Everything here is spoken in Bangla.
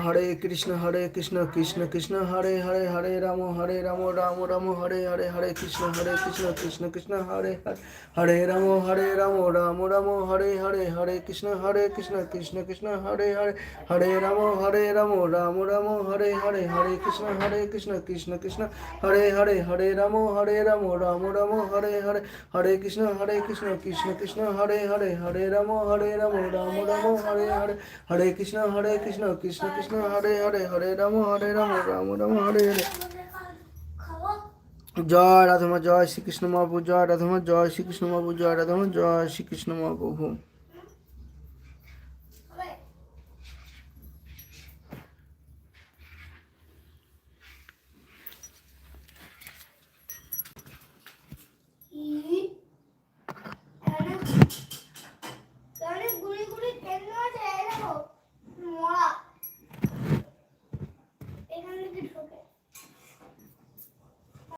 হরে কৃষ্ণ কৃষ্ণ কৃষ্ণ হরে হরে হরে রাম রাম রাম হরে হরে হরে কৃষ্ণ কৃষ্ণ কৃষ্ণ হরে হরে হরে রাম রাম রাম হরে হরে হরে কৃষ্ণ কৃষ্ণ কৃষ্ণ হরে হরে হরে রাম রাম রাম হরে হরে হরে কৃষ্ণ কৃষ্ণ কৃষ্ণ হরে হরে হরে রাম রাম রাম হরে হরে হরে কৃষ্ণ কৃষ্ণ কৃষ্ণ হরে হরে হরে রাম রাম রাম হরে হরে হরে কৃষ্ণ কৃষ্ণ কৃষ্ণ হরে হরে হরে রাম রাম রাম হরে হরে। জয় রাধা জয় শ্রীকৃষ্ণ মহাপ্রভু, জয় রাধা জয় শ্রীকৃষ্ণ মহাপ্রভু, জয় রাধা জয় শ্রীকৃষ্ণ মহাপ্রভু।